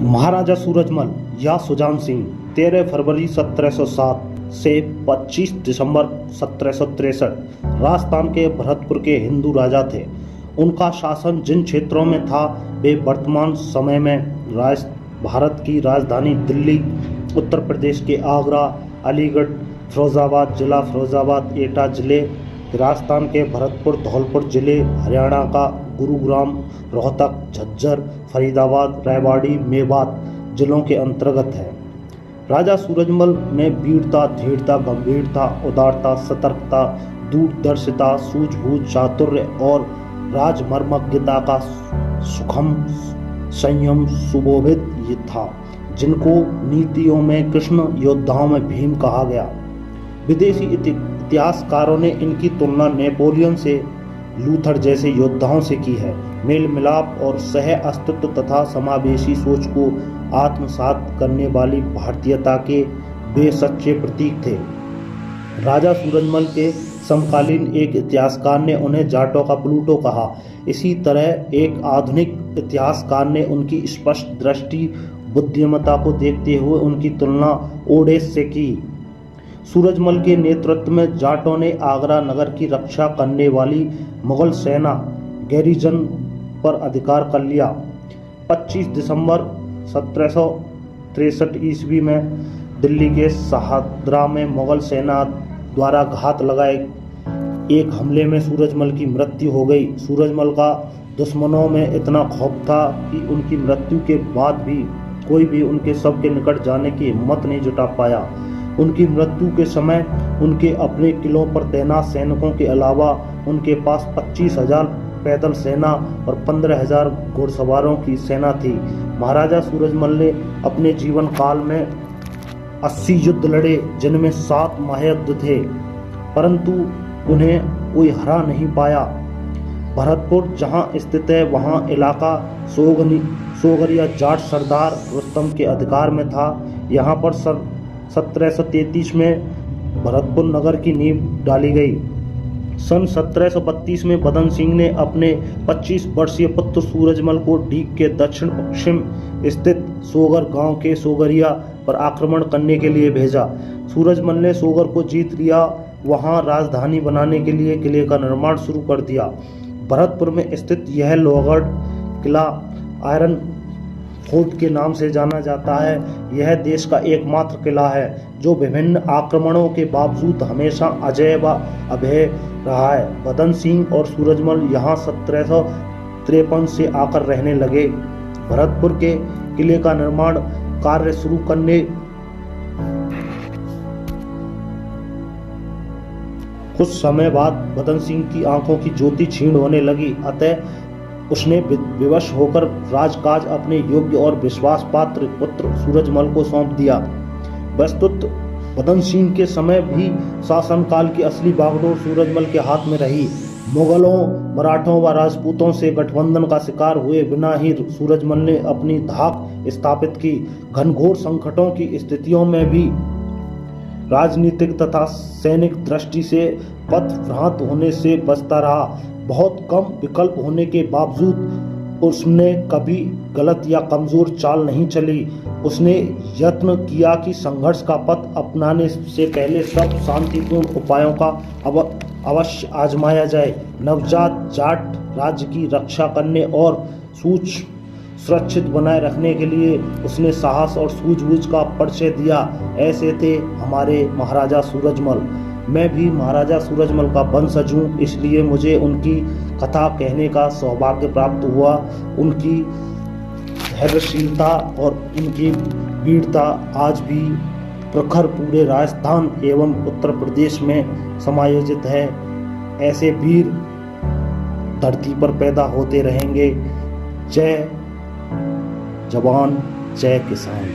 महाराजा सूरजमल या सुजान सिंह 13 फरवरी 1707 से 25 दिसंबर 1763 राजस्थान के भरतपुर के हिंदू राजा थे। उनका शासन जिन क्षेत्रों में था वे वर्तमान समय में भारत की राजधानी दिल्ली, उत्तर प्रदेश के आगरा, अलीगढ़, फिरोजाबाद जिला फिरोजाबाद, एटा जिले, राजस्थान के भरतपुर, धौलपुर जिले, हरियाणा का गुरुग्राम, रोहतक, झज्जर, फरीदाबाद, रेवाड़ी, मेवात जिलों के अंतर्गत है। राजा सूरजमल में वीरता, धीरता, गंभीरता, उदारता, सतर्कता, दूरदर्शिता, सूझबूझ, चातुर्य और राजमर्मज्ञता का सुखम संयम सुशोभित ये था, जिनको नीतियों में कृष्ण, योद्धाओं में भीम कहा गया। विदेशी इतिहासकारों ने इनकी तुलना नेपोलियन से, लूथर जैसे योद्धाओं से की है। मेल मिलाप और सह अस्तित्व तथा समावेशी सोच को आत्मसात करने वाली भारतीयता के वे सच्चे प्रतीक थे। राजा सूरजमल के समकालीन एक इतिहासकार ने उन्हें जाटों का प्लूटो कहा। इसी तरह एक आधुनिक इतिहासकार ने उनकी स्पष्ट दृष्टि, बुद्धिमत्ता को देखते हुए उनकी तुलना ओडेस से की। सूरजमल के नेतृत्व में जाटों ने आगरा नगर की रक्षा करने वाली मुगल सेना गैरिजन पर अधिकार कर लिया। 25 दिसंबर 1763 ईस्वी में दिल्ली के शहादरा में मुगल सेना द्वारा घात लगाए एक हमले में सूरजमल की मृत्यु हो गई। सूरजमल का दुश्मनों में इतना खौफ था कि उनकी मृत्यु के बाद भी कोई भी उनके शव के निकट जाने की हिम्मत नहीं जुटा पाया। उनकी मृत्यु के समय उनके अपने किलों पर तैनात सैनिकों के अलावा उनके पास 25,000 पैदल सेना और 15,000 घुड़सवारों की सेना थी। महाराजा सूरजमल ने अपने जीवन काल में 80 युद्ध लड़े, जिनमें 7 महायुद्ध थे, परंतु उन्हें कोई हरा नहीं पाया। भरतपुर जहां स्थित है वहां इलाका सोगरिया जाट सरदार रुस्तम के अधिकार में था। यहां पर 1733 में भरतपुर नगर की नींव डाली गई। सन 1732 में बदन सिंह ने अपने 25 वर्षीय पुत्र सूरजमल को डीग के दक्षिण पश्चिम स्थित सोगर गांव के सोगरिया पर आक्रमण करने के लिए भेजा। सूरजमल ने सोगर को जीत लिया, वहां राजधानी बनाने के लिए किले का निर्माण शुरू कर दिया। भरतपुर में स्थित यह लोहगढ़ किला आयरन फोर्ट के नाम से जाना जाता है। यह देश का एकमात्र किला है जो विभिन्न आक्रमणों के बावजूद हमेशा अजेय व अभेय रहा है। बदन सिंह और सूरजमल यहाँ 1753 से आकर रहने लगे। भरतपुर के किले का निर्माण कार्य शुरू करने कुछ समय बाद बदन सिंह की आंखों की ज्योति क्षीण होने लगी, अतः उसने विवश होकर राजकाज अपने योग्य और विश्वास पात्र पुत्र सूरजमल को सौंप दिया। वस्तुत बदन सिंह के समय भी शासनकाल की असली बागडोर सूरजमल के हाथ में रही। मुगलों, मराठों व राजपूतों से गठबंधन का शिकार हुए बिना ही सूरजमल ने अपनी धाक स्थापित की। घनघोर संकटों की स्थितियों में भी राजनीतिक तथा सैनिक दृष्टि से पथभ्रष्ट होने से बचता रहा। बहुत कम विकल्प होने के बावजूद उसने कभी गलत या कमजोर चाल नहीं चली। उसने यत्न किया कि संघर्ष का पथ अपनाने से पहले सब शांतिपूर्ण उपायों का अवश्य आजमाया जाए। नवजात जाट राज्य की रक्षा करने और सुरक्षित बनाए रखने के लिए उसने साहस और सूझबूझ का परिचय दिया। ऐसे थे हमारे महाराजा सूरजमल। मैं भी महाराजा सूरजमल का वंशज हूँ, इसलिए मुझे उनकी कथा कहने का सौभाग्य प्राप्त हुआ। उनकी धैर्यशीलता और उनकी वीरता आज भी प्रखर पूरे राजस्थान एवं उत्तर प्रदेश में समायोजित है। ऐसे वीर धरती पर पैदा होते रहेंगे। जय जवान, जय किसान।